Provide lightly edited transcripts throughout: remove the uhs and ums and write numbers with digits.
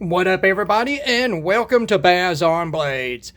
What up, everybody, and welcome to Baz on Blades.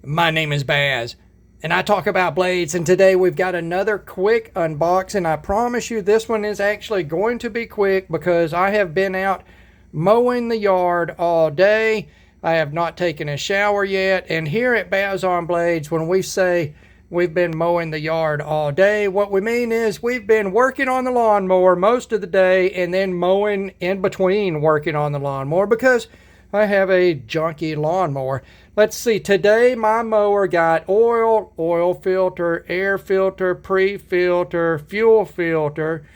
My name is Baz, and I talk about blades, and today we've got another quick unboxing. I promise you this one is actually going to be quick because I have been out mowing the yard all day. I have not taken a shower yet, and here at Baz on Blades, when we say we've been mowing the yard all day, what we mean is we've been working on the lawnmower most of the day and then mowing in between working on the lawnmower because I have a junky lawnmower. Let's see, today my mower got oil filter, air filter, pre-filter, fuel filter,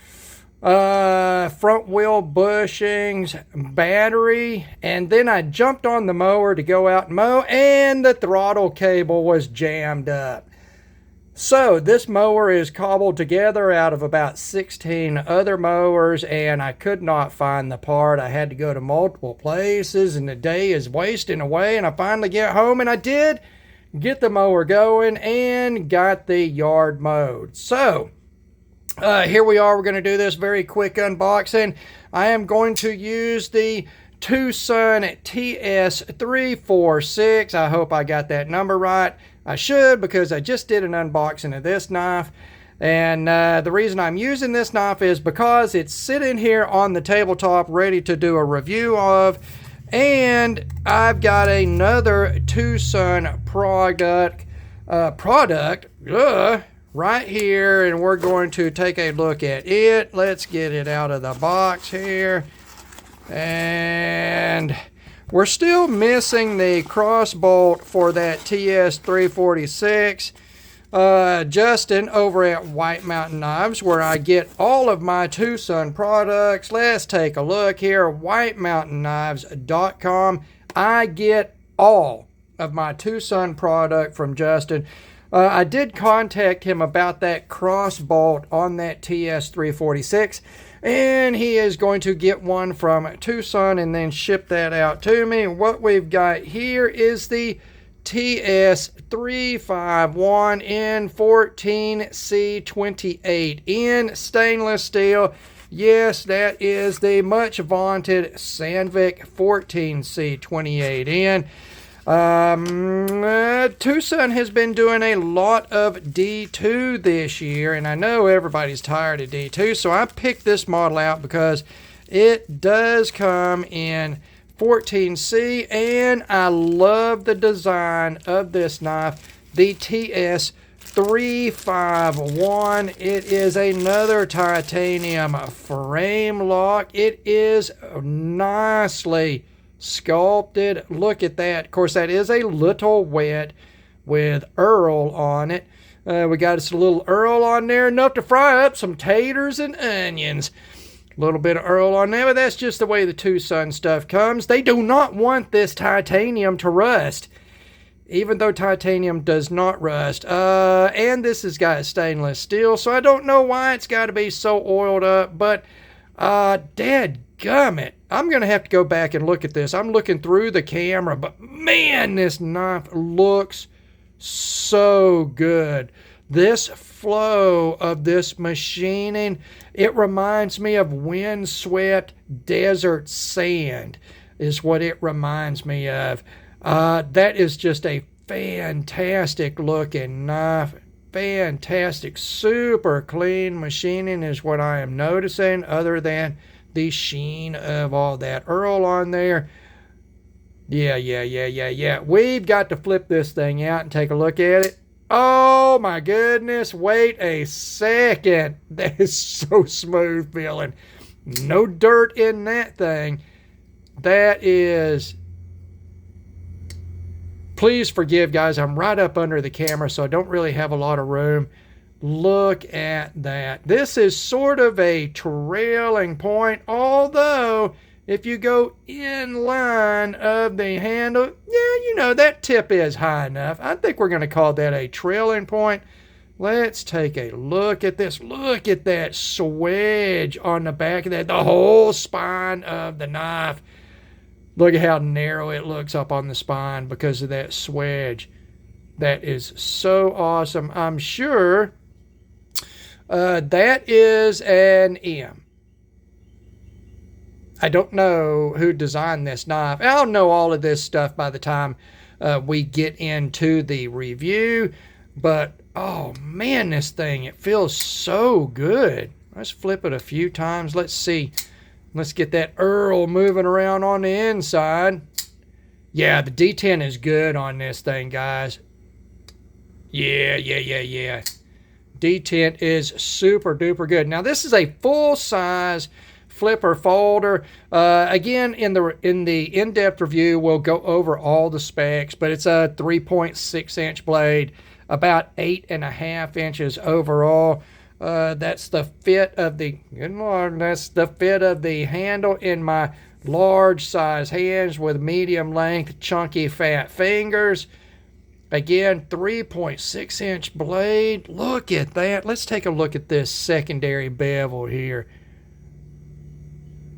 front wheel bushings, battery, and then I jumped on the mower to go out and mow, and the throttle cable was jammed up. So this mower is cobbled together out of about 16 other mowers, and I could not find the part. I had to go to multiple places, and the day is wasting away, and I finally get home, and I did get the mower going and got the yard mowed. So here we are. We're going to do this very quick unboxing. I am going to use the TwoSun TS346. I hope I got that number right. I should, because I just did an unboxing of this knife, and the reason I'm using this knife is because it's sitting here on the tabletop ready to do a review of, and I've got another TwoSun product right here, and we're going to take a look at it. Let's get it out of the box here, and we're still missing the cross bolt for that TS346. Justin over at White Mountain Knives, where I get all of my TwoSun products. Let's take a look here. WhiteMountainKnives.com. I get all of my TwoSun product from Justin. I did contact him about that cross bolt on that TS346. And he is going to get one from TwoSun and then ship that out to me. What we've got here is the TS351 in 14C28 in stainless steel. Yes, that is the much vaunted Sandvik 14C28 in. TwoSun has been doing a lot of D2 this year, and I know everybody's tired of D2, so I picked this model out because it does come in 14C, and I love the design of this knife, the TS351. It is another titanium frame lock. It is nicely sculpted. Look at that. Of course, that is a little wet with Earl on it. We got us a little Earl on there, enough to fry up some taters and onions. A little bit of Earl on there, but that's just the way the TwoSun stuff comes. They do not want this titanium to rust, even though titanium does not rust. And this has got stainless steel, so I don't know why it's got to be so oiled up, but dadgummit, I'm going to have to go back and look at this. I'm looking through the camera, but man, this knife looks so good. This flow of this machining, it reminds me of windswept desert sand is what it reminds me of. That is just a fantastic looking knife. Fantastic, super clean machining is what I am noticing, other than the sheen of all that Earl on there. Yeah. We've got to flip this thing out and take a look at it. Oh my goodness, wait a second. That is so smooth feeling. No dirt in that thing. That is... Please forgive, guys. I'm right up under the camera, so I don't really have a lot of room. Look at that. This is sort of a trailing point, although if you go in line of the handle, yeah, you know, that tip is high enough. I think we're going to call that a trailing point. Let's take a look at this. Look at that swedge on the back of that. The whole spine of the knife. Look at how narrow it looks up on the spine because of that swedge. That is so awesome. I'm sure that is an M. I don't know who designed this knife. I'll know all of this stuff by the time we get into the review. But, oh man, this thing, it feels so good. Let's flip it a few times. Let's see. Let's get that Earl moving around on the inside. Yeah, the D10 is good on this thing, guys. Yeah. D10 is super duper good. Now, this is a full-size flipper folder. Again, in the in-depth review, we'll go over all the specs, but it's a 3.6-inch blade, about 8.5 inches overall. That's the fit of the, good Lord, that's the fit of the handle in my large size hands with medium length, chunky, fat fingers. Again, 3.6-inch blade. Look at that. Let's take a look at this secondary bevel here.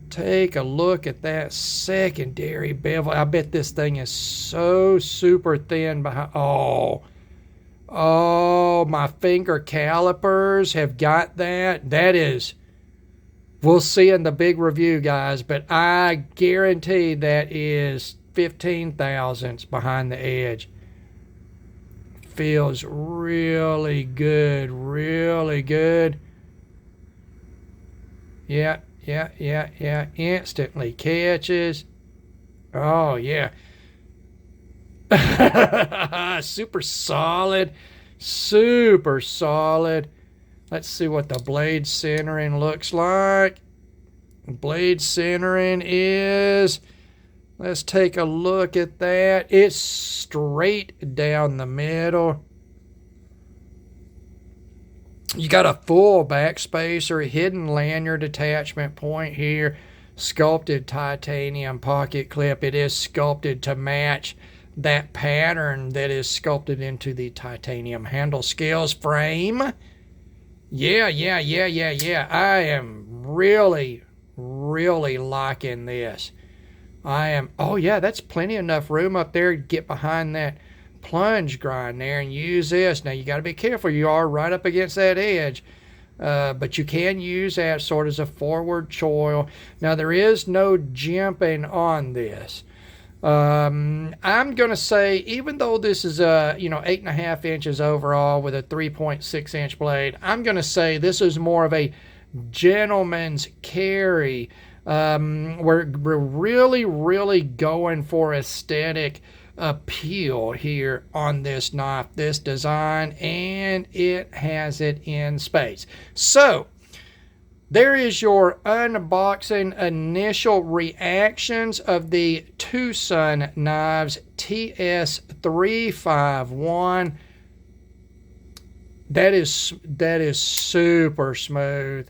Take a look at that secondary bevel. I bet this thing is so super thin behind. Oh, my finger calipers have got that. That is, we'll see in the big review, guys, but I guarantee that is 15 thousandths behind the edge. Feels really good, really good. Yeah. Instantly catches. Oh, yeah. Super solid. Super solid. Let's see what the blade centering looks like. Blade centering is... Let's take a look at that. It's straight down the middle. You got a full backspacer, hidden lanyard attachment point here, sculpted titanium pocket clip. It is sculpted to match that pattern that is sculpted into the titanium handle scales frame. Yeah. I am really liking this. Oh yeah, that's plenty enough room up there to get behind that plunge grind there and use this. Now you got to be careful, you are right up against that edge, but you can use that sort of as a forward choil. Now there is no jimping on this. I'm gonna say, even though this is 8.5 inches overall with a 3.6-inch blade, I'm gonna say this is more of a gentleman's carry. We're really going for aesthetic appeal here on this knife, this design, and it has it in spades. So there is your unboxing initial reactions of the TwoSun Knives TS351. That is super smooth.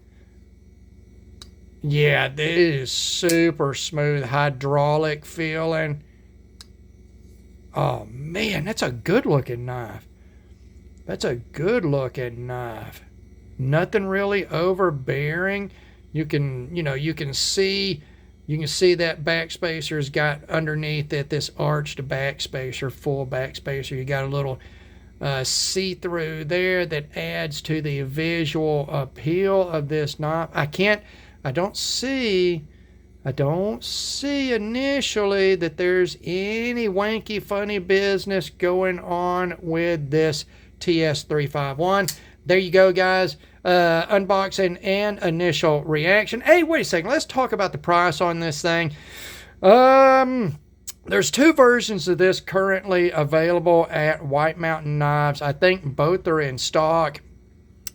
Yeah, this is super smooth, hydraulic feeling. Oh man, that's a good looking knife. That's a good looking knife. Nothing really overbearing. You can see that backspacer's got underneath it this arched backspacer, full backspacer. You got a little see-through there that adds to the visual appeal of this knife. I don't see initially that there's any wanky funny business going on with this TS351. There you go, guys. Unboxing and initial reaction. Hey, wait a second. Let's talk about the price on this thing. There's two versions of this currently available at White Mountain Knives. I think both are in stock.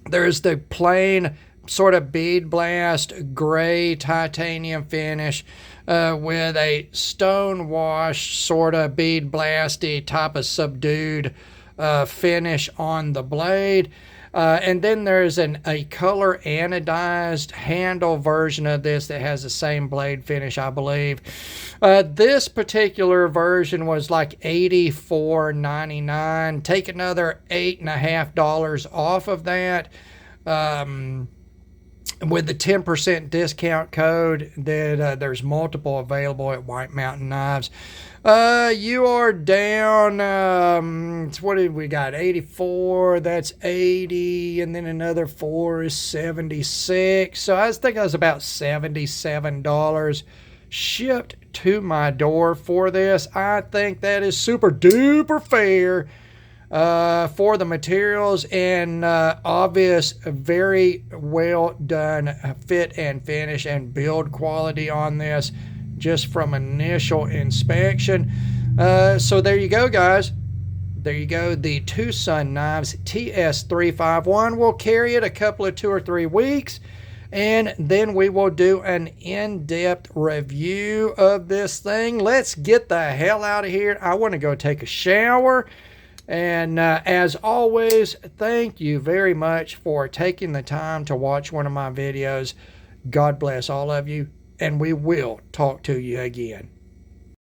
There's the plain sort of bead blast gray titanium finish with a stone wash sort of bead blasty type of subdued finish on the blade. And then there's a color anodized handle version of this that has the same blade finish, I believe. This particular version was like $84.99. Take another $8.50 off of that. With the 10% discount code that there's multiple available at White Mountain Knives. You are down, what did we got, 84, that's 80, and then another 4 is 76. So I was thinking it was about $77 shipped to my door for this. I think that is super duper fair for the materials, and obvious, very well done fit and finish and build quality on this just from initial inspection. So there you go, guys. There you go. The TwoSun Knives TS351. We'll carry it a couple of 2 or 3 weeks, and then we will do an in-depth review of this thing. Let's get the hell out of here. I want to go take a shower. And as always, thank you very much for taking the time to watch one of my videos. God bless all of you, and we will talk to you again.